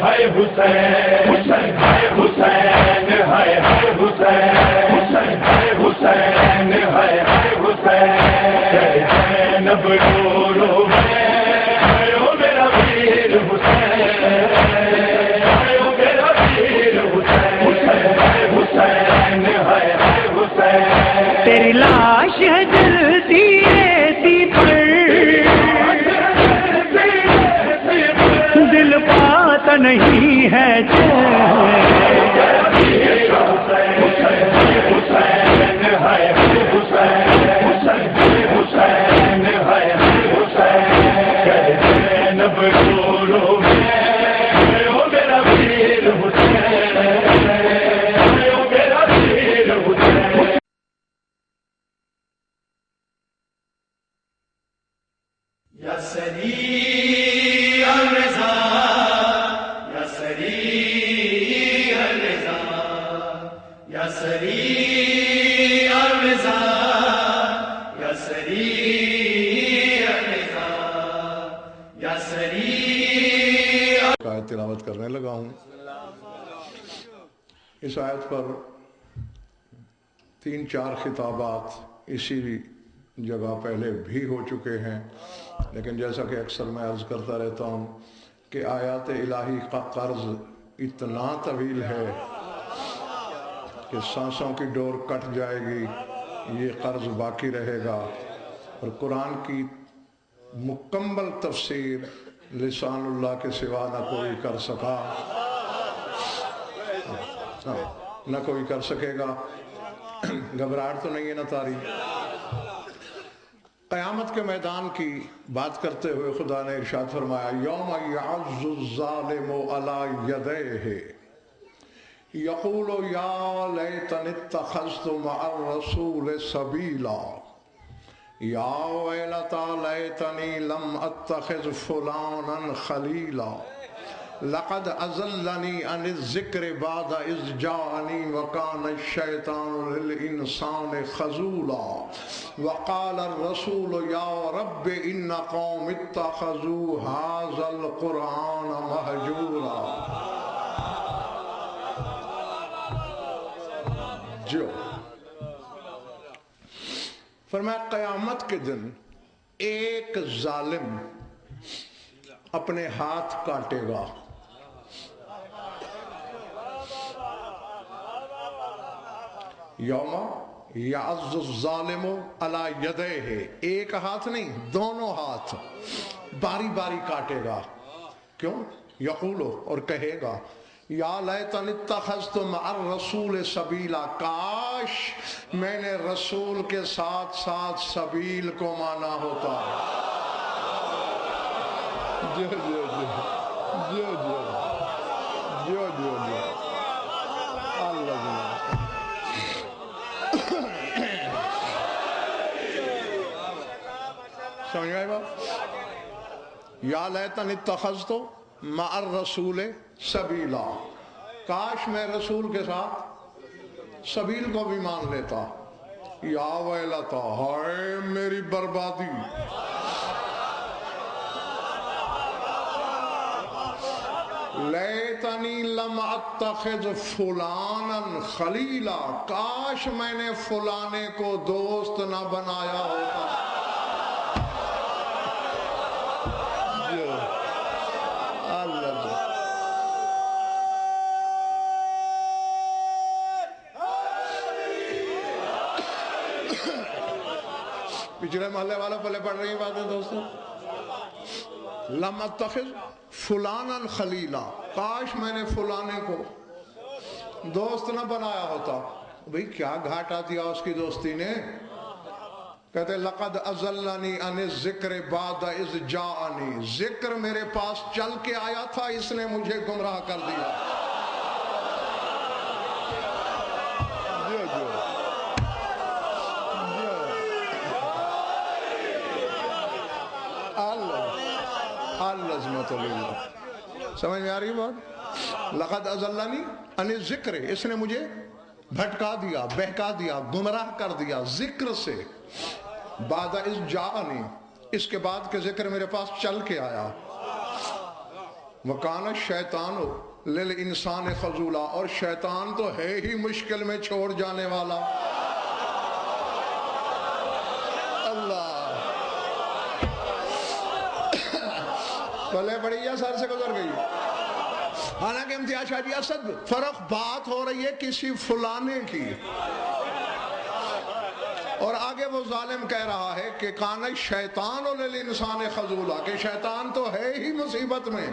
ہائے حسین حسین ہائے حسین ہائے ہائے حسین حسین ہائے حسین ہائے ہائے حسین اب رو رو میں او میرا ویر حسین او میرا ویر حسین حسین ہائے حسین ہائے ہائے حسین تیری لاش ہے جلتی ریتی پر دل پاتا نہیں ہے تلاوت کرنے لگا ہوں۔ اس آیت پر 3-4 خطابات اسی جگہ پہلے بھی ہو چکے ہیں، لیکن جیسا کہ اکثر میں عرض کرتا رہتا ہوں کہ آیات الہی کا قرض اتنا طویل ہے کہ سانسوں کی ڈور کٹ جائے گی، یہ قرض باقی رہے گا، اور قرآن کی مکمل تفسیر لسان اللہ کے سوا نہ کوئی کر سکا، نہ کوئی کر سکے گا۔ گھبراہٹ تو نہیں ہے نا تاری؟ قیامت کے میدان کی بات کرتے ہوئے خدا نے ارشاد فرمایا یوم یعض الظالم علی یدیہ یقول یا لیتنی اتخذت مع الرسول سبیلا یا ویلتا لیتنی لم اتخذ فلانا خلیلا لقد اضلنی عن الذکر بعد اذ جاءنی وکان الشیطان للانسان خذولا وقال الرسول یا رب ان قوم اتخذوا هذا القرآن مہجورا۔ جو فرمایا قیامت کے دن ایک ظالم اپنے ہاتھ کاٹے گا، یوم یعض الظالم علی یدیہ، ایک ہاتھ نہیں دونوں ہاتھ باری باری کاٹے گا۔ کیوں؟ یقولو، اور کہے گا یا لیتنی اتخذت مع الرسول سبیلا، کاش میں نے رسول کے ساتھ ساتھ سبیل کو مانا ہوتا۔ جو جو جو جو جو جو جو جو اللہ سمجھ گئے بات؟ یا لیتنی اتخذت مع الرسول سبیلا، کاش میں رسول کے ساتھ سبیل کو بھی مان لیتا۔ یا ویلتا، ہائے میری بربادی، لیتنی لم اتخذ فلانا خلیلا، کاش میں نے فلانے کو دوست نہ بنایا ہوتا۔ پچھلے محلے والوں پہلے پڑھ رہی ہیں باتیں دوستوں؟ لم اتخذ فلانا خلیلا، کاش میں نے فلانے کو دوست نہ بنایا ہوتا۔ بھئی کیا گھاٹا دیا اس کی دوستی نے؟ کہتے لقد اضلنی عن الذکر بعد اذ جاءنی، ذکر میرے پاس چل کے آیا تھا، اس نے مجھے گمراہ کر دیا۔ جو جو العظمت للہ، سمجھ میں آ رہی بات؟ لقد اضلنی عن الذکر، اس نے مجھے بھٹکا دیا، بہکا دیا، گمراہ کر دیا ذکر سے۔ بعد اذ جاءنی، اس کے بعد کہ ذکر میرے پاس چل کے آیا۔ وکان الشیطان للانسان خذولا، اور شیطان تو ہے ہی مشکل میں چھوڑ جانے والا۔ اللہ، پلے بڑی یا سر سے گزر گئی۔ حالانکہ امتیاز شاہ جی اسد فرق بات ہو رہی ہے کسی فلانے کی، اور آگے وہ ظالم کہہ رہا ہے کہ کان الشیطان للانسان خذولا، کہ شیطان تو ہے ہی مصیبت میں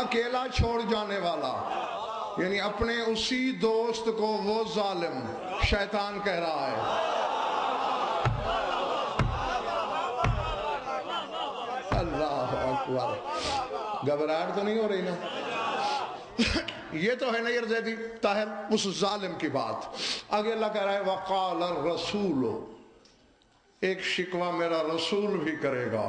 اکیلا چھوڑ جانے والا، یعنی اپنے اسی دوست کو وہ ظالم شیطان کہہ رہا ہے۔ اللہ اکبر، گھبراہٹ تو نہیں ہو رہی نا؟ یہ تو ہے نیر زیدی طاہر اس ظالم کی بات۔ آگے اللہ کہہ رہا ہے وقال الرسول، ایک شکوہ میرا رسول بھی کرے گا،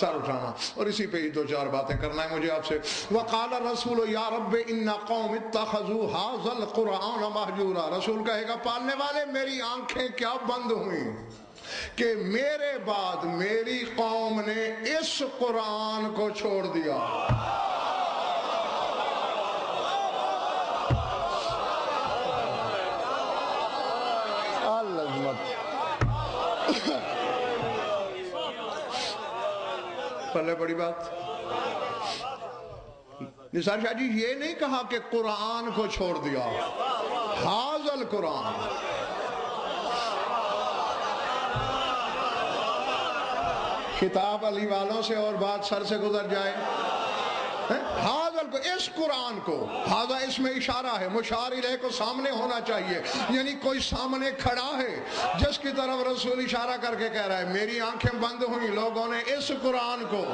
سر اٹھانا، اور اسی پہ ہی دو چار باتیں کرنا ہے مجھے آپ سے۔ وقال الرسول یا رب ان قوم اتخذوا هذا القرآن مہجورا، رسول کہے گا پالنے والے میری آنکھیں کیا بند ہوئیں کہ میرے بعد میری قوم نے اس قرآن کو چھوڑ دیا۔ پہلے بڑی بات، نثار شاہ جی یہ نہیں کہا کہ قرآن کو چھوڑ دیا، حاضل قرآن۔ خطاب علی والوں سے اور بات سر سے گزر جائے، حاضل کو، اس قرآن کو، حاضر اس میں اشارہ ہے، مشار الیہ کو سامنے ہونا چاہیے، یعنی کوئی سامنے کھڑا ہے جس کی طرف رسول اشارہ کر کے کہہ رہا ہے میری آنکھیں بند ہوئیں لوگوں نے اس قرآن کو۔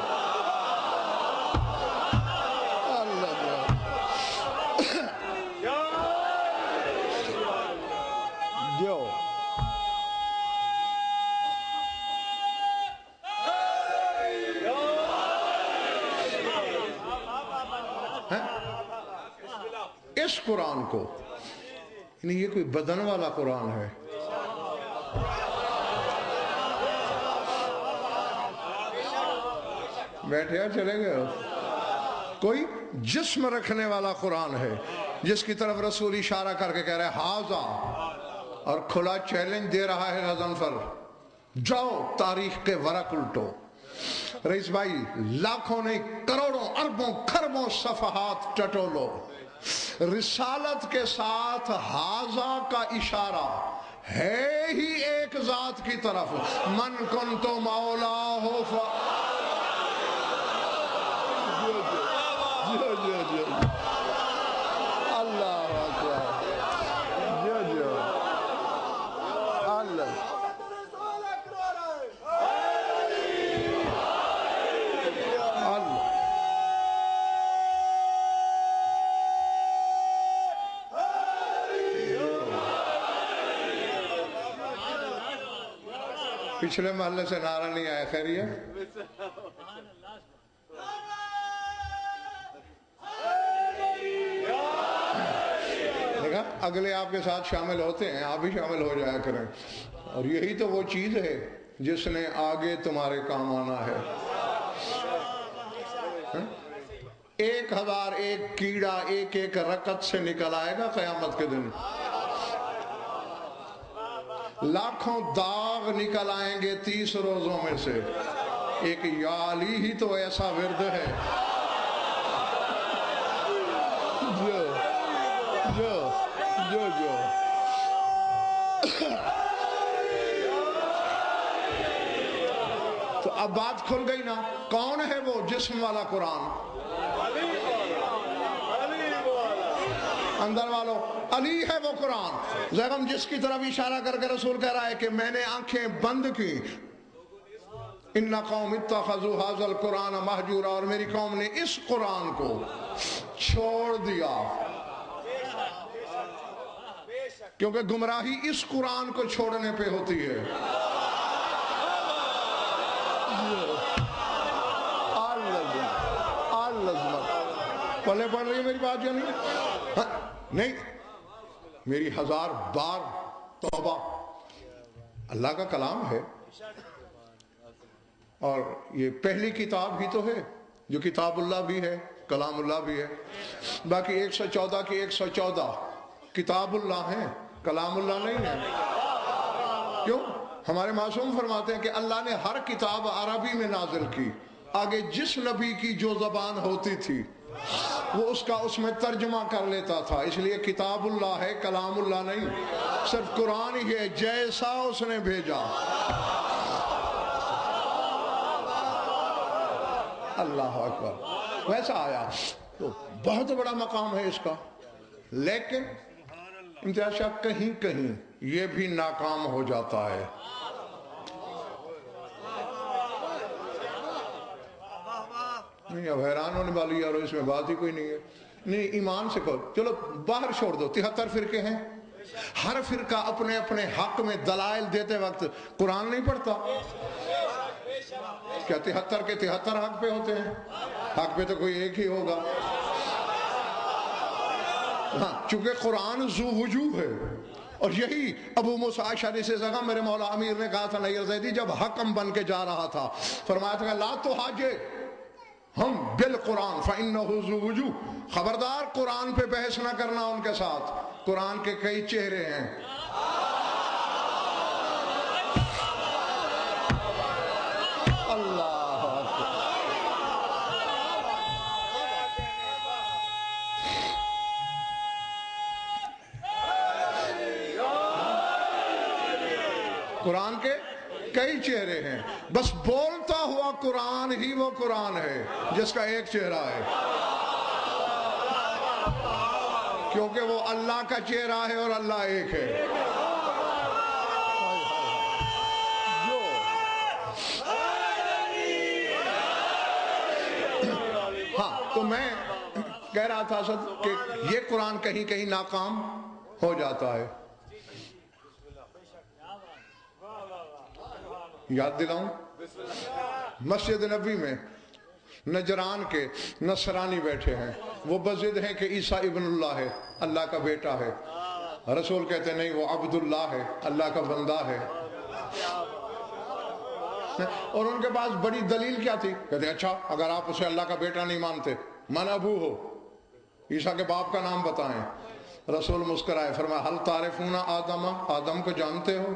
اس قرآن کو، یعنی یہ کوئی بدن والا قرآن ہے، بیٹھے اور چلے گئے، کوئی جسم رکھنے والا قرآن ہے جس کی طرف رسول اشارہ کر کے کہہ رہا ہے حاضا، اور کھلا چیلنج دے رہا ہے غضنفر، جاؤ تاریخ کے ورق الٹو۔ رئیس بھائی لاکھوں نہیں کروڑوں اربوں کھربوں صفحات ٹٹولو، رسالت کے ساتھ حاضا کا اشارہ ہے ہی ایک ذات کی طرف، من کنت مولا ہو اللہ اکبر، اللہ پچھلے محلے سے نعرہ نہیں آیا، خیریت؟ دیکھا اگلے آپ کے ساتھ شامل ہوتے ہیں، آپ بھی شامل ہو جایا کریں، اور یہی تو وہ چیز ہے جس نے آگے تمہارے کام آنا ہے۔ 1001 کیڑا ایک ایک رکعت سے نکل آئے گا قیامت کے دن، لاکھوں داغ نکل آئیں گے 30 روزوں میں سے، ایک یا علی ہی تو ایسا ورد ہے جو جو جو جو تو اب بات کھل گئی نا، کون ہے وہ جسم والا قرآن؟ اندر والوں علی ہے وہ قرآن، زیغم جس کی طرف اشارہ کر کے رسول کہہ رہا ہے کہ میں نے آنکھیں بند کی، ان قوم اتخذوا هذا القرآن مہجورا، اور میری قوم نے اس قرآن کو چھوڑ دیا، کیونکہ گمراہی اس قرآن کو چھوڑنے پہ ہوتی ہے۔ پلے پڑھ رہی ہے میری بات یا نہیں؟ نہیں، میری 1000 بار توبہ، اللہ کا کلام ہے، اور یہ پہلی کتاب ہی تو ہے جو کتاب اللہ بھی ہے کلام اللہ بھی ہے. باقی 114 کی 114 کتاب اللہ ہیں، کلام اللہ نہیں ہے. کیوں؟ ہمارے معصوم فرماتے ہیں کہ اللہ نے ہر کتاب عربی میں نازل کی، آگے جس نبی کی جو زبان ہوتی تھی وہ اس میں ترجمہ کر لیتا تھا. اس لیے کتاب اللہ ہے، کلام اللہ نہیں. صرف قرآن ہی ہے جیسا اس نے بھیجا. اللہ اکبر. ویسا آیا تو بہت بڑا مقام ہے اس کا. لیکن امتیاز شاہ کہیں کہیں یہ بھی ناکام ہو جاتا ہے. نہیں اب حیران ہونے والی یار اس میں بات ہی کوئی نہیں ہے. نہیں ایمان سے کہو، چلو باہر چھوڑ دو. 73 فرقے ہیں، ہر فرقہ اپنے اپنے حق میں دلائل دیتے وقت قرآن نہیں پڑھتا. کیا 73 کے 73 حق پہ ہوتے ہیں؟ حق پہ تو کوئی ایک ہی ہوگا. ہاں چونکہ قرآن ذو وجوہ ہے. اور یہی ابو موسیٰ اشعری سے زغم میرے مولا امیر نے کہا تھا نیر زیدی جب حکم بن کے جا رہا تھا، فرمایا تھا لا تحاجے ہم بالقرآن فإنہ ذو وجوہ. خبردار قرآن پہ بحث نہ کرنا ان کے ساتھ، قرآن کے کئی چہرے ہیں. اللہ قرآن کے کئی چہرے ہیں، بس بولتا ہوا قرآن ہی وہ قرآن ہے جس کا ایک چہرہ ہے، کیونکہ وہ اللہ کا چہرہ ہے اور اللہ ایک ہے. ہاں تو میں کہہ رہا تھا سب کہ یہ قرآن کہیں کہیں ناکام ہو جاتا ہے. یاد دلاؤں، مسجد نبی میں نجران کے نصرانی بیٹھے ہیں، وہ بضد ہیں کہ عیسیٰ ابن اللہ ہے، اللہ کا بیٹا ہے. رسول کہتے ہیں نہیں وہ عبداللہ ہے، اللہ کا بندہ ہے. اور ان کے پاس بڑی دلیل کیا تھی؟ کہتے ہیں اچھا اگر آپ اسے اللہ کا بیٹا نہیں مانتے، من ابو ہو، عیسیٰ کے باپ کا نام بتائیں. رسول مسکرائے فرمایا حل تعرفون آدم، آدم کو جانتے ہو؟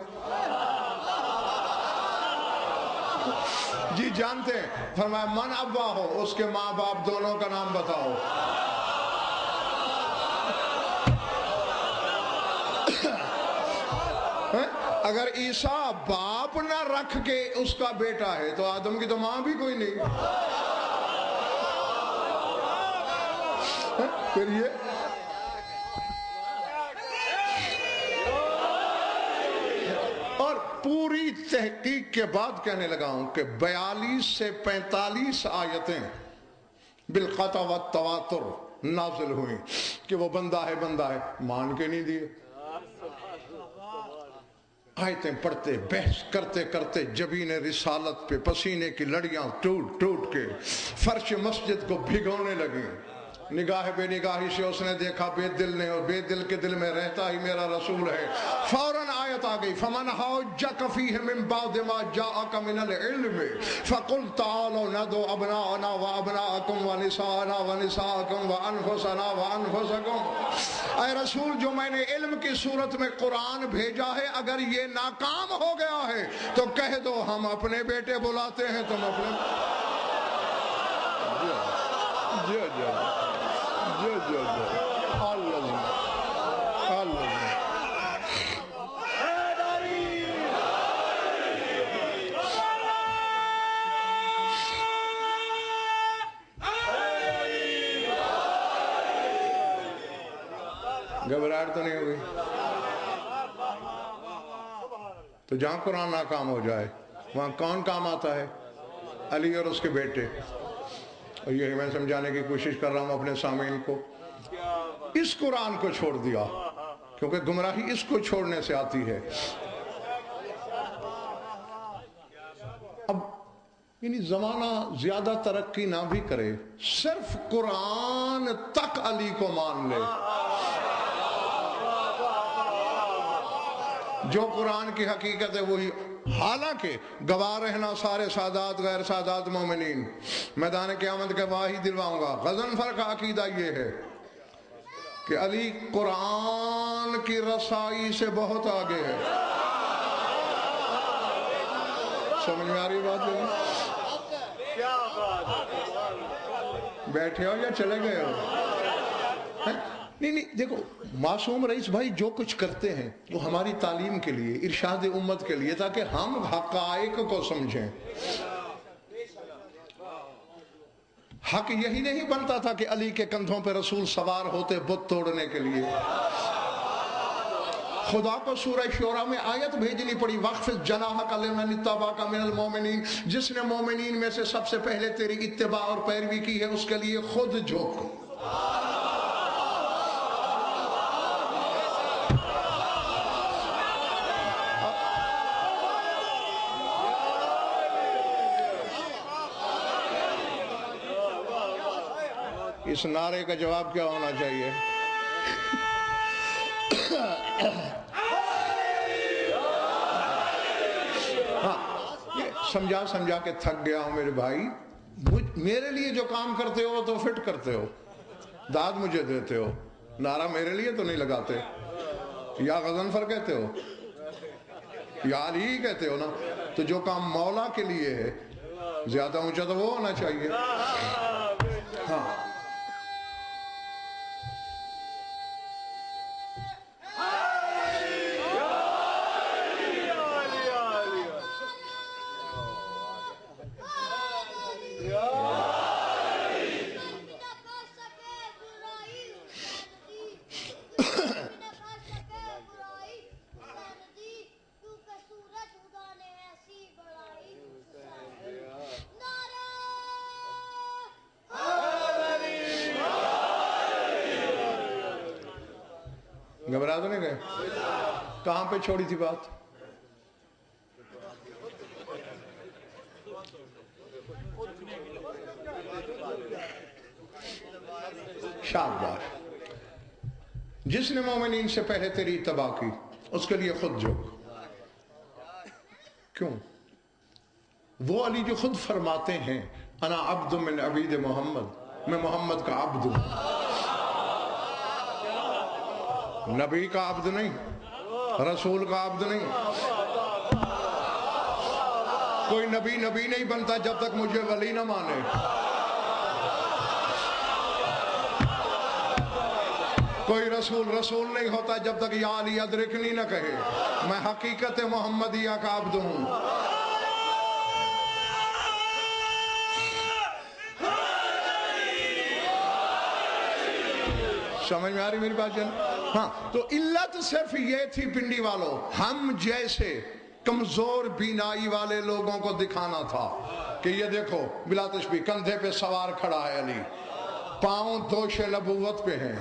جی جانتے ہیں. فرمایا من ابا ہو، اس کے ماں باپ دونوں کا نام بتاؤ. اگر عیسیٰ باپ نہ رکھ کے اس کا بیٹا ہے تو آدم کی تو ماں بھی کوئی نہیں. پھر یہ اور پوری تحقیق کے بعد کہنے لگا ہوں کہ 42 سے 45 آیتیں بالقطع والتواتر نازل ہوئیں کہ وہ بندہ ہے بندہ ہے، مان کے نہیں دیے. آیتیں پڑھتے بحث کرتے کرتے جبین رسالت پہ پسینے کی لڑیاں ٹوٹ ٹوٹ کے فرش مسجد کو بھگونے لگیں. نگاہ بے نگاہی سے اس نے دیکھا بے دل نے، اور بے دل کے دل میں رہتا ہی میرا رسول ہے. فوراً آیت آ گئی فمن حاجک فیہ من بعد ما جاءک من العلم فقل تعالوا ندعو ابناءنا وابناءکم ونساءنا ونساءکم وانفسنا وانفسکم. اے رسول جو میں نے علم کی صورت میں قرآن بھیجا ہے اگر یہ ناکام ہو گیا ہے تو کہہ دو ہم اپنے بیٹے بلاتے ہیں تم اپنے. جو گھبراہٹ تو نہیں ہوگی؟ تو جہاں قرآن ناکام ہو جائے وہاں کون کام آتا ہے؟ علی اور اس کے بیٹے. اور یہی میں سمجھانے کی کوشش کر رہا ہوں اپنے سامعین کو. اس قرآن کو چھوڑ دیا کیونکہ گمراہی اس کو چھوڑنے سے آتی ہے. اب یعنی زمانہ زیادہ ترقی نہ بھی کرے، صرف قرآن تک علی کو مان لے. جو قرآن کی حقیقت ہے وہی حالانکہ گواہ رہنا سارے سادات غیر سادات مومنین، میدان قیامت کے واہی دلواؤں گا۔ غضنفر کا عقیدہ یہ ہے کہ علی قرآن کی رسائی سے بہت آگے ہے۔ سمجھ میں آ رہی بات ہے؟ بیٹھے ہو یا چلے گئے ہو؟ نہیں دیکھو معصوم رئیس بھائی جو کچھ کرتے ہیں وہ ہماری تعلیم کے لیے، ارشاد امت کے لیے، تاکہ ہم حقائق کو سمجھیں۔ حق یہی نہیں بنتا تھا کہ علی کے کندھوں پہ رسول سوار ہوتے بت توڑنے کے لیے۔ خدا کو سورہ شورى میں آیت بھیجنی پڑی، وَاخْفِضْ جَنَاحَكَ لِمَنِ اتَّبَعَكَ مِنَ الْمُؤْمِنِينَ، جس نے مومنین میں سے سب سے پہلے تیری اتباع اور پیروی کی ہے اس کے لیے خود جھک۔ اس نعرے کا جواب کیا ہونا چاہیے؟ سمجھا کے تھک گیا ہوں میرے بھائی، میرے لیے جو کام کرتے ہو تو فٹ کرتے ہو، داد مجھے دیتے ہو، نعرہ میرے لیے تو نہیں لگاتے۔ یا غضنفر کہتے ہو یا علی کہتے ہو نا، تو جو کام مولا کے لیے ہے زیادہ اونچا تو وہ ہونا چاہیے۔ ہاں گھبرا تو نہیں گئے؟ کہاں پہ چھوڑی تھی بات؟ شاباش، جس نے مومنین سے پہلے تیری اتباع کی اس کے لیے خود جھک۔ کیوں؟ وہ علی جو خود فرماتے ہیں انا عبد من عبید محمد، میں محمد کا عبد ہوں، نبی کا عبد نہیں، رسول کا عبد نہیں۔ کوئی نبی نہیں بنتا جب تک مجھے ولی نہ مانے۔ کوئی رسول نہیں ہوتا جب تک یا علی ادرکنی نہ کہے۔ میں حقیقت محمدیہ کا عبد ہوں۔ سمجھ میں آ رہی میری بات جان؟ ہاں، تو علت صرف یہ تھی پنڈی والوں، ہم جیسے کمزور بینائی والے لوگوں کو دکھانا تھا کہ یہ دیکھو بلا تشبیہ کندھے پہ سوار کھڑا ہے علی، پاؤں دوش نبوت پہ ہیں،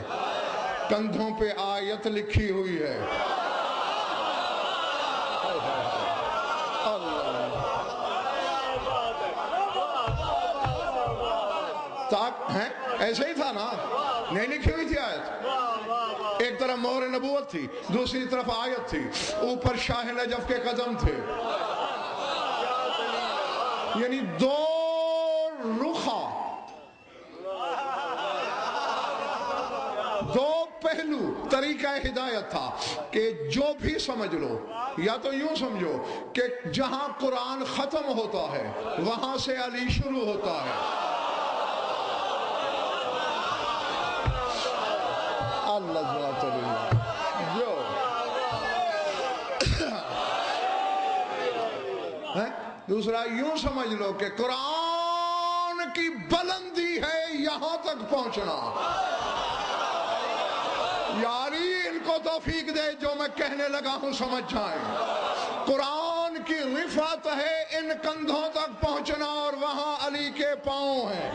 کندھوں پہ آیت لکھی ہوئی ہے۔ ایسے ہی تھا نا، نہیں لکھی ہوئی تھی آیت؟ ایک طرف مہر نبوت تھی، دوسری طرف آیت تھی، اوپر شاہ نجف کے قدم تھے، یعنی دو رخا، دو پہلو طریقہ ہدایت تھا کہ جو بھی سمجھ لو، یا تو یوں سمجھو کہ جہاں قرآن ختم ہوتا ہے وہاں سے علی شروع ہوتا ہے۔ دوسرا یوں سمجھ لو کہ قرآن کی بلندی ہے یہاں تک پہنچنا۔ یاری ان کو توفیق دے جو میں کہنے لگا ہوں سمجھ جائیں۔ قرآن کی رفعت ہے ان کندھوں تک پہنچنا اور وہاں علی کے پاؤں ہیں۔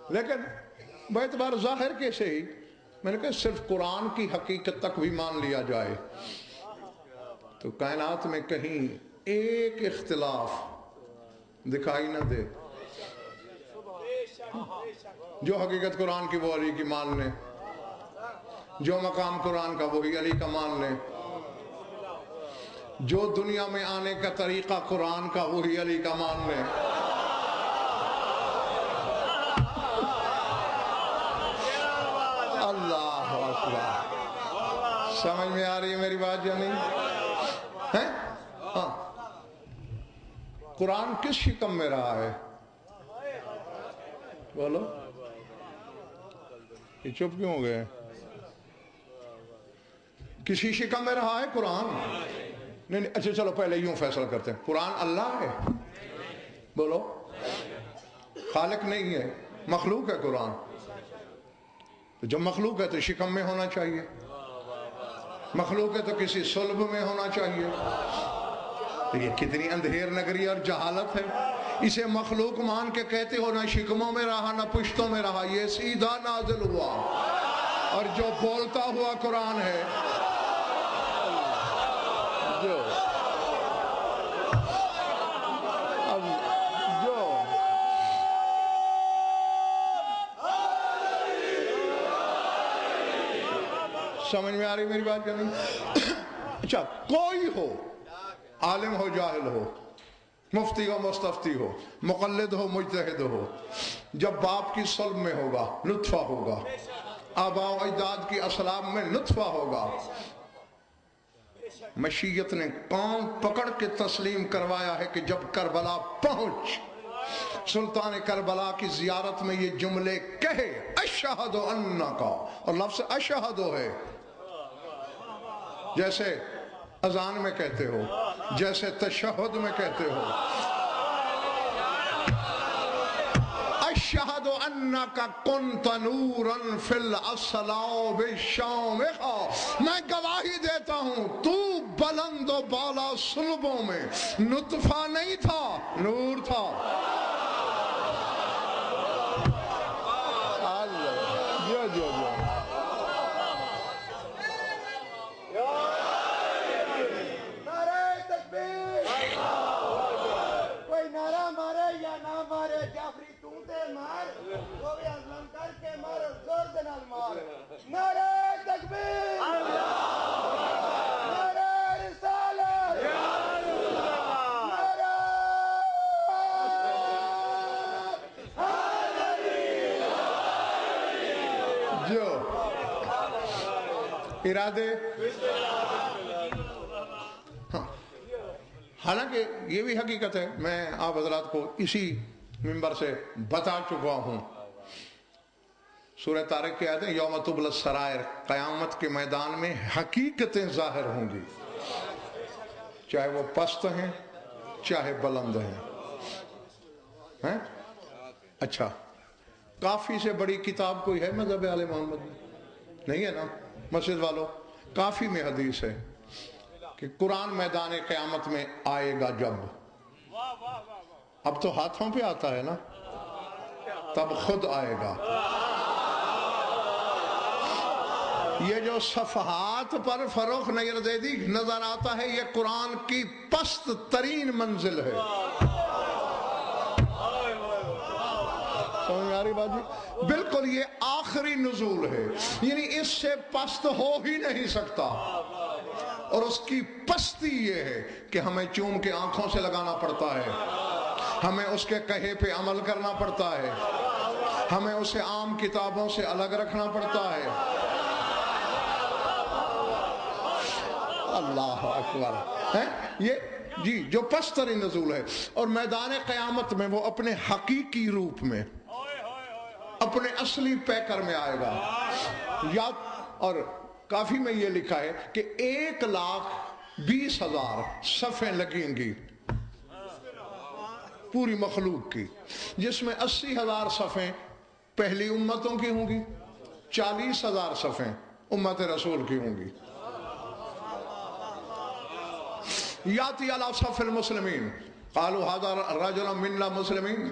لیکن باعتبار ظاہر کے سے ہی میں نے کہا صرف قرآن کی حقیقت تک بھی مان لیا جائے تو کائنات میں کہیں ایک اختلاف دکھائی نہ دے. جو حقیقت قرآن کی وہ علی کی مان لیں, جو مقام قرآن کا وہی علی کا مان لیں, جو دنیا میں آنے کا طریقہ قرآن کا وہی علی کا مان لیں. اللہ اکبر. سمجھ میں آ رہی ہے میری بات یا نہیں ہے؟ ہاں, قرآن کس شکم میں رہا ہے بولو؟ یہ چپ کیوں ہو گئے؟ کسی شکم میں رہا ہے قرآن؟ نہیں اچھا چلو پہلے یوں فیصلہ کرتے ہیں, قرآن اللہ ہے بولو؟ خالق نہیں ہے, مخلوق ہے قرآن. تو جب مخلوق ہے تو شکم میں ہونا چاہیے, مخلوق ہے تو کسی صلب میں ہونا چاہیے. تو یہ کتنی اندھیر نگری اور جہالت ہے. اسے مخلوق مان کے کہتے ہو نہ شکموں میں رہا نہ پشتوں میں رہا, یہ سیدھا نازل ہوا اور جو بولتا ہوا قرآن ہے. جو سمجھ میں آ رہی میری بات کیا نہیں؟ اچھا کوئی ہو, عالم ہو جاہل ہو, مفتی ہو مستفتی ہو, مقلد ہو مجتہد ہو, جب باپ کی صلب میں ہوگا نطفہ ہوگا, آباء و اجداد کی اسلاب میں نطفہ ہوگا, مشیت نے کان پکڑ کے تسلیم کروایا ہے کہ جب کربلا پہنچ سلطان کربلا کی زیارت میں یہ جملے کہے اشہد انکا, اور لفظ اشہد ہے جیسے اذان میں کہتے ہو, جیسے تشہد میں کہتے ہو. اشہد انکا کنت نورا فی الاصلاب الشامخہ, میں گواہی دیتا ہوں تو بلند و بالا صلبوں میں نطفہ نہیں تھا, نور تھا. جو کوئی نعرہ مارے یا نہ مارے, جعفری تو تے مار, وہ بھی ازلم کر کے مار, زور سے نال مار. نعرہ تکبیر, نعرہ رسالت, نعرہ جو ارادے. حالانکہ یہ بھی حقیقت ہے, میں آپ حضرات کو اسی منبر سے بتا چکا ہوں. سورہ طارق کی آیت ہے یوم تبلی السرائر, قیامت کے میدان میں حقیقتیں ظاہر ہوں گی, چاہے وہ پست ہیں چاہے بلند ہیں. اچھا کافی سے بڑی کتاب کوئی ہے مذہب آل محمد میں؟ نہیں ہے نا مسجد والوں؟ کافی میں حدیث ہے کہ قرآن میدان قیامت میں آئے گا جب, اب تو ہاتھوں پہ آتا ہے نا, تب خود آئے گا. یہ جو صفحات پر فروخ نیردیدی نظر آتا ہے یہ قرآن کی پست ترین منزل ہے. سمجھ آ رہی بات جی؟ بالکل یہ آخری نزول ہے, یعنی اس سے پست ہو ہی نہیں سکتا. اور اس کی پستی یہ ہے کہ ہمیں چوم کے آنکھوں سے لگانا پڑتا ہے, ہمیں اس کے کہے پہ عمل کرنا پڑتا ہے, ہمیں اسے عام کتابوں سے الگ رکھنا پڑتا ہے. اللہ اکبر. یہ جی جو پستری نزول ہے, اور میدان قیامت میں وہ اپنے حقیقی روپ میں اپنے اصلی پیکر میں آئے گا. یا اور کافی میں یہ لکھا ہے کہ 1,20,000 صفیں لگیں گی پوری مخلوق کی, جس میں 80,000 صفیں پہلی امتوں کی ہوں گی, 40,000 صفیں امت رسول کی ہوں گی. یاتی علی صف المسلمین قالوا هذا رجل منا مسلمین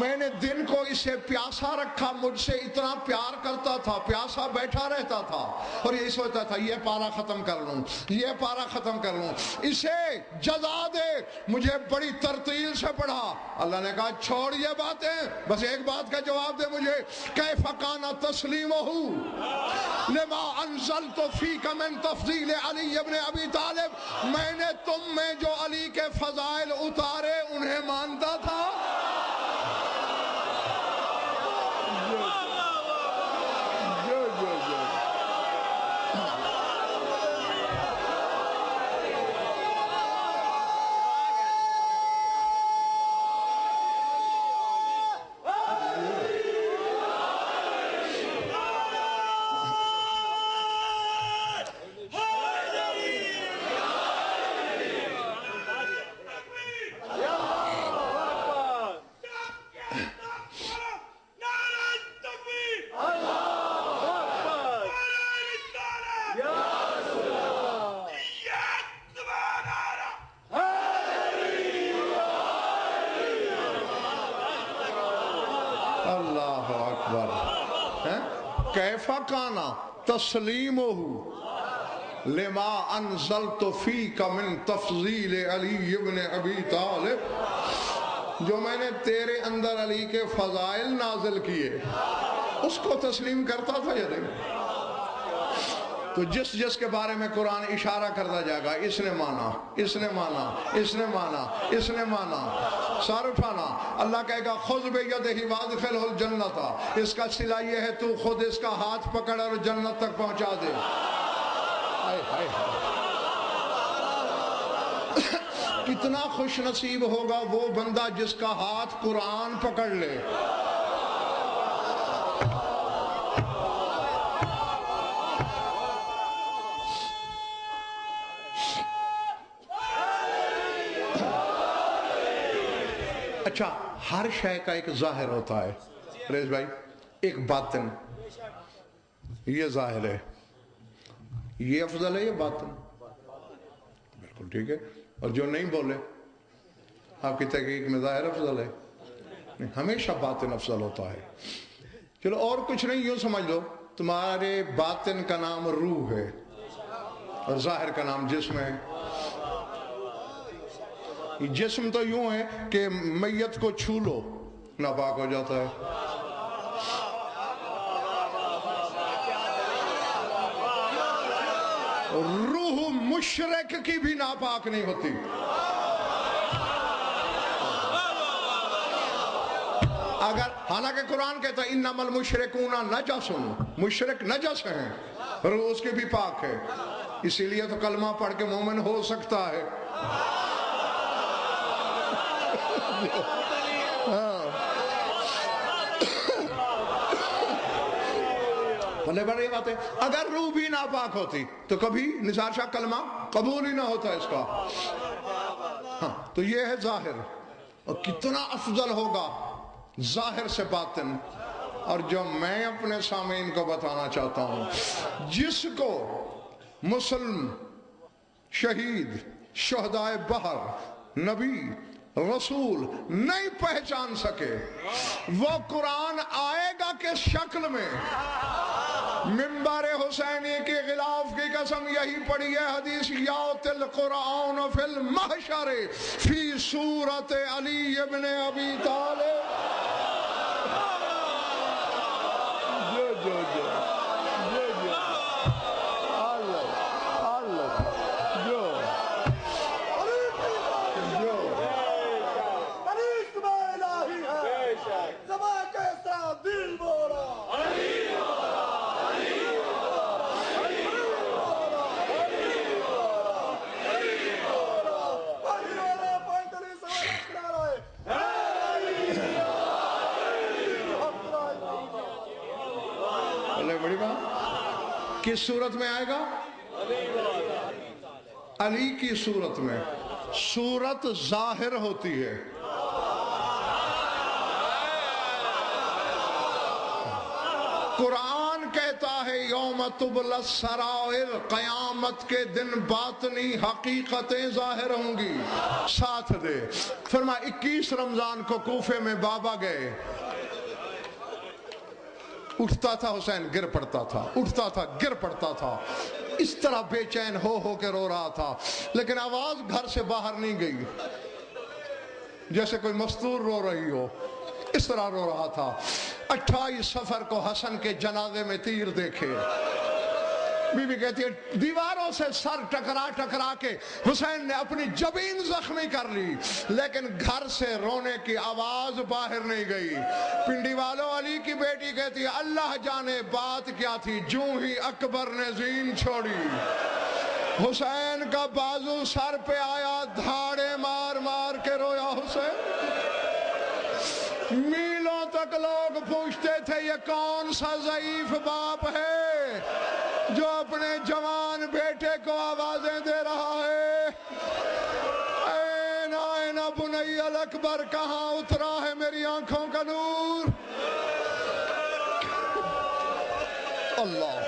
میں نے دن کو اسے پیاسا رکھا، مجھ سے اتنا پیار کرتا تھا، پیاسا بیٹھا رہتا تھا اور یہی سوچتا تھا یہ پارا ختم کر لوں، یہ پارا ختم کر لوں، اسے جزا دے۔ مجھے بڑی ترتیل سے پڑھا۔ اللہ نے کہا چھوڑ یہ باتیں، بس ایک بات کا جواب دے مجھے، کیف کان تسلیمہ لما انزلت فیک من تفضیل علی ابن ابی طالب، میں نے تم میں جو علی کے فضائل اتارے انہیں مانتا تھا؟ کیفا کانا تسلیمہ لما انزلت فیک من تفضیل علی ابن ابی طالب، جو میں نے تیرے اندر علی کے فضائل نازل کیے اس کو تسلیم کرتا تھا یا نہیں؟ تو جس جس کے بارے میں قرآن اشارہ کرتا جائے گا، اس نے مانا، اس نے مانا، اس نے مانا، اس نے مانا، سار اٹھانا۔ اللہ کہے گا خذ بیدہ وادخلہ الجنۃ، اس کا صلہ یہ ہے تو خود اس کا ہاتھ پکڑ اور جنت تک پہنچا دے۔ کتنا خوش نصیب ہوگا وہ بندہ جس کا ہاتھ قرآن پکڑ لے۔ اچھا، ہر شے کا ایک ظاہر ہوتا ہے ریز بھائی، ایک باطن، یہ ظاہر ہے، یہ افضل ہے، یہ باطن، بالکل ٹھیک ہے۔ اور جو نہیں بولے آپ کی تحقیق میں ظاہر افضل ہے، نہیں، ہمیشہ باطن افضل ہوتا ہے۔ چلو اور کچھ نہیں، یوں سمجھ لو تمہارے باطن کا نام روح ہے اور ظاہر کا نام جسم ہے۔ جسم تو یوں ہے کہ میت کو چھو لو ناپاک ہو جاتا ہے، روح مشرک کی بھی ناپاک نہیں ہوتی۔ اگر حالانکہ قرآن کہتا ہے انما المشرکون نجس، مشرک نجس ہیں، روح اس کی بھی پاک ہے، اسی لیے تو کلمہ پڑھ کے مومن ہو سکتا ہے۔ بلے بڑے بات ہے، اگر روح بھی ناپاک ہوتی تو کبھی نثار شاہ کلمہ قبول ہی نہ ہوتا اس کا۔ ہاں تو یہ ہے ظاہر، اور کتنا افضل ہوگا ظاہر سے باطن۔ اور جو میں اپنے سامعین کو بتانا چاہتا ہوں، جس کو مسلم، شہید، شہدائے بحر، نبی، رسول نہیں پہچان سکے، وہ قرآن آئے گا کس شکل میں؟ منبر حسینی کی غلاف کی قسم یہی پڑھی ہے حدیث، یاتی القرآن فی المحشر فی صورت علی ابن ابی طالب۔ بڑی بات، کس صورت میں آئے گا؟ علی کی صورت میں۔ صورت ظاہر ہوتی ہے، قرآن کہتا ہے یوم تبلی السرائر، قیامت کے دن باطنی حقیقتیں ظاہر ہوں گی. ساتھ دے. فرمایا 21 رمضان کو کوفے میں بابا گئے. اٹھتا تھا حسین گر پڑتا تھا، اٹھتا تھا گر پڑتا تھا، اس طرح بے چین ہو کے رو رہا تھا، لیکن آواز گھر سے باہر نہیں گئی، جیسے کوئی مستور رو رہی ہو، اس طرح رو رہا تھا. 28 صفر کو حسن کے جنازے میں تیر دیکھے. بی بی کہتی ہے دیواروں سے سر ٹکرا کے حسین نے اپنی جبین زخمی کر لی، لیکن گھر سے رونے کی آواز باہر نہیں گئی. پنڈی والوں علی کی بیٹی کہتی ہے اللہ جانے بات کیا تھی، جوں ہی اکبر نے زین چھوڑی، حسین کا بازو سر پہ آیا، دھاڑے مار مار کے رویا حسین. میلوں تک لوگ پوچھتے تھے یہ کون سا ضعیف باپ ہے جو اپنے جوان بیٹے کو آوازیں دے رہا ہے. اینا اینا بنی الاکبر، کہاں اترا ہے میری آنکھوں کا نور. اللہ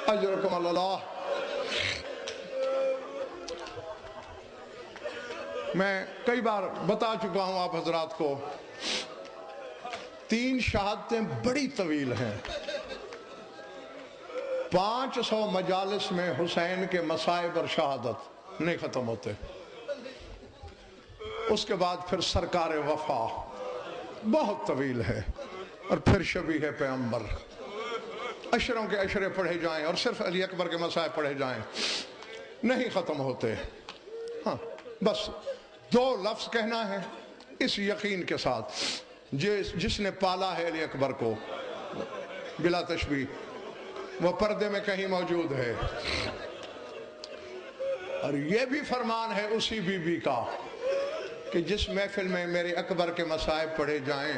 اجرکم اللہ. میں کئی بار بتا چکا ہوں آپ حضرات کو، 3 شہادتیں بڑی طویل ہیں. 500 مجالس میں حسین کے مصائب اور شہادت نہیں ختم ہوتے. اس کے بعد پھر سرکار وفا بہت طویل ہے، اور پھر شبیہ پیغمبر. عشروں کے عشرے پڑھے جائیں اور صرف علی اکبر کے مصائب پڑھے جائیں، نہیں ختم ہوتے. ہاں بس 2 لفظ کہنا ہے اس یقین کے ساتھ، جس نے پالا ہے علی اکبر کو بلا تشبیہ، وہ پردے میں کہیں موجود ہے. اور یہ بھی فرمان ہے اسی بی بی کا کہ جس محفل میں میرے اکبر کے مصائب پڑھے جائیں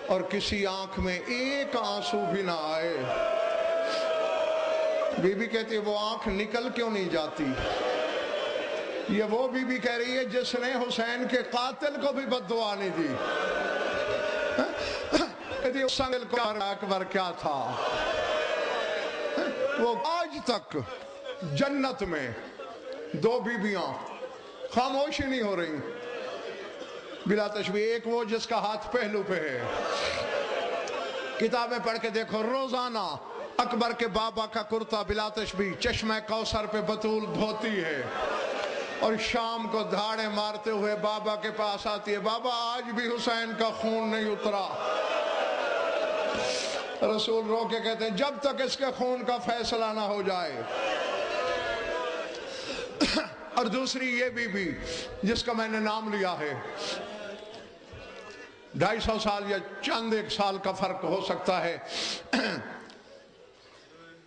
اور کسی آنکھ میں ایک آنسو بھی نہ آئے، بی بی کہتی ہے وہ آنکھ نکل کیوں نہیں جاتی. یہ وہ بی بی کہہ رہی ہے جس نے حسین کے قاتل کو بھی بد دعا نہیں دی. اکبر کیا تھا، وہ آج تک جنت میں 2 بیویاں خاموشی نہیں ہو رہی بلا تشبیہ. ایک وہ جس کا ہاتھ پہلو پہ ہے، کتابیں پڑھ کے دیکھو، روزانہ اکبر کے بابا کا کرتا بلا تشبیہ چشمہ کوثر پہ بطول دھوتی ہے، اور شام کو دھاڑے مارتے ہوئے بابا کے پاس آتی ہے، بابا آج بھی حسین کا خون نہیں اترا. رسول رو کے کہتے ہیں جب تک اس کے خون کا فیصلہ نہ ہو جائے. اور دوسری یہ بی بی جس کا میں نے نام لیا ہے، 250 سال یا چند 1 سال کا فرق ہو سکتا ہے،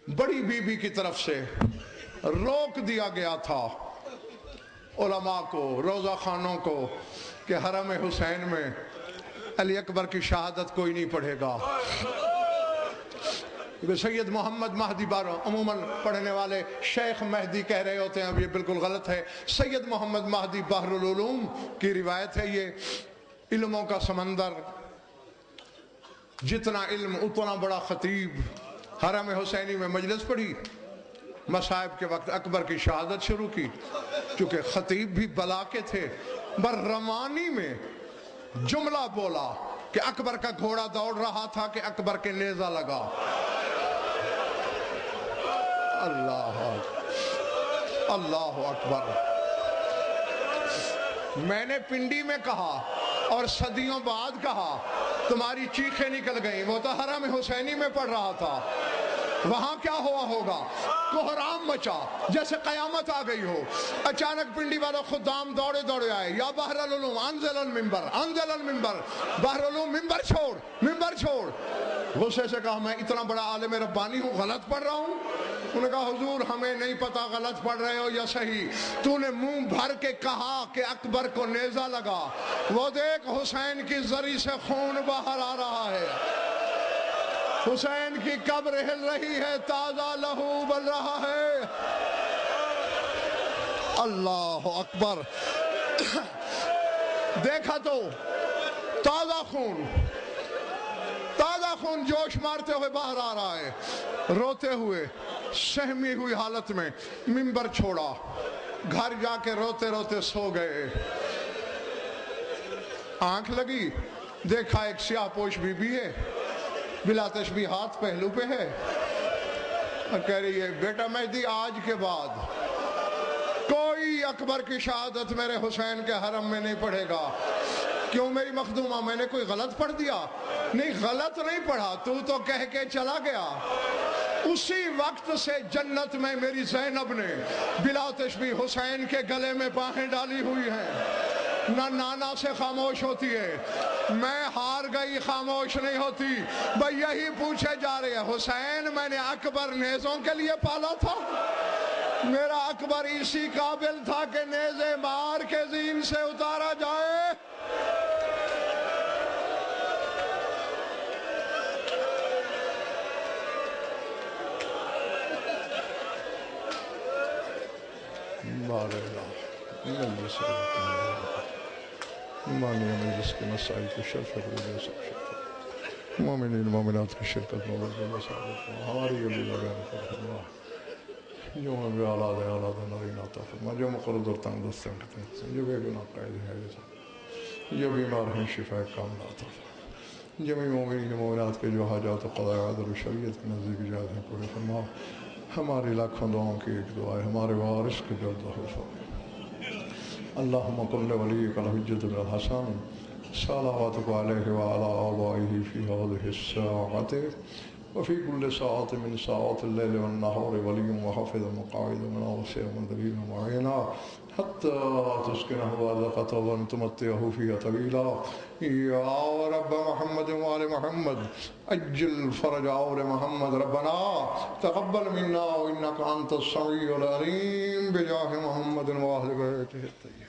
بڑی بی بی کی طرف سے روک دیا گیا تھا علماء کو، روزہ خانوں کو، کہ حرم حسین میں علی اکبر کی شہادت کوئی نہیں پڑھے گا. سید محمد مہدی بارو عموماً پڑھنے والے شیخ مہدی کہہ رہے ہوتے ہیں، اب یہ بالکل غلط ہے. سید محمد مہدی بحر العلوم کی روایت ہے. یہ علموں کا سمندر، جتنا علم اتنا بڑا خطیب. حرم حسینی میں مجلس پڑھی، مصائب کے وقت اکبر کی شہادت شروع کی. چونکہ خطیب بھی بلا کے تھے، روانی میں جملہ بولا کہ اکبر کا گھوڑا دوڑ رہا تھا کہ اکبر کے نیزہ لگا. اللہ اکبر. میں نے پنڈی میں کہا اور صدیوں بعد کہا، تمہاری چیخیں نکل گئیں. وہ تو حرم حسینی میں پڑھ رہا تھا، وہاں کیا ہوا ہوگا؟ کوہرام مچا جیسے قیامت آ گئی ہو. اچانک پنڈی والا خدام دوڑے دوڑے آئے، یا بحر العلوم انزل المنبر، انزل المنبر. بحر العلوم ممبر چھوڑ، ممبر چھوڑ. غصے سے کہا میں اتنا بڑا عالم ربانی ہوں، غلط پڑھ رہا ہوں؟ انہوں نے کہا حضور ہمیں نہیں پتا غلط پڑھ رہے ہو یا صحیح، تو نے منہ بھر کے کہا کہ اکبر کو نیزہ لگا. وہ دیکھ حسین کی زری سے خون باہر آ رہا ہے، حسین کی قبر ہل رہی ہے، تازہ لہو بل رہا ہے. اللہ اکبر. دیکھا تو تازہ خون جوش مارتے ہوئے باہر آ رہا ہے، روتے ہوئے سہمی ہوئی حالت میں منبر چھوڑا، گھر جا کے روتے روتے سو گئے۔ آنکھ لگی، دیکھا ایک سیاہ پوش بی بی ہے، بلا تشبیہ ہاتھ پہلو پہ ہے، اور کہہ رہی ہے بیٹا مہدی آج کے بعد کوئی اکبر کی شہادت میرے حسین کے حرم میں نہیں پڑھے گا۔ کیوں میری مخدومہ، میں نے کوئی غلط پڑھ دیا؟ نہیں، غلط نہیں پڑھا، تو کہہ کے چلا گیا۔ اسی وقت سے جنت میں میری زینب نے بلا تشبیہ حسین کے گلے میں باہیں ڈالی ہوئی ہیں، نہ نانا سے خاموش ہوتی ہے، میں ہار گئی خاموش نہیں ہوتی، بھئی یہی پوچھے جا رہے ہیں حسین میں نے اکبر نیزوں کے لیے پالا تھا؟ میرا اکبر اسی قابل تھا کہ نیزے مار کے زین سے اتارا جائے؟ مانیہ مجلس کے مسائل کو شرف دے سب مومنین مومنات کی شرکت ہماری علی بیان فرما، جو ہمیں اولاد نارین عطا فرما، جو مقرد اور تنگ دست ہیں، جو بے گناہ قائد ہیں، جو بیمار ہیں شفا کاملہ عطا فرما، جميع مومنین مومنات کے جو حاجات و قضاء عدل و شریعت کے نزدیک جائز ہیں پورے فرما۔ ہماری لاکھوں دعاؤں کی ایک دعا ہے، ہمارے وارث کے جلد ظہور فرما۔ اللہم قل ولیک الحجۃ بن الحسن صلواتک علیہ وعلی آبائہ فی هذه الساعة وفی کل ساعة من ساعات اللیل والنہار ولی وحافظ مقاعد مناصر مدلین معینا حتی تسکنہ وارزق طوبا تمتعہ فیہ طویلا۔ یا رب محمد وآل محمد اجل فرج آل محمد، ربنا تقبل منا انک انت السمیع العلیم بجاہ محمد وآل بیتہ الطیبین۔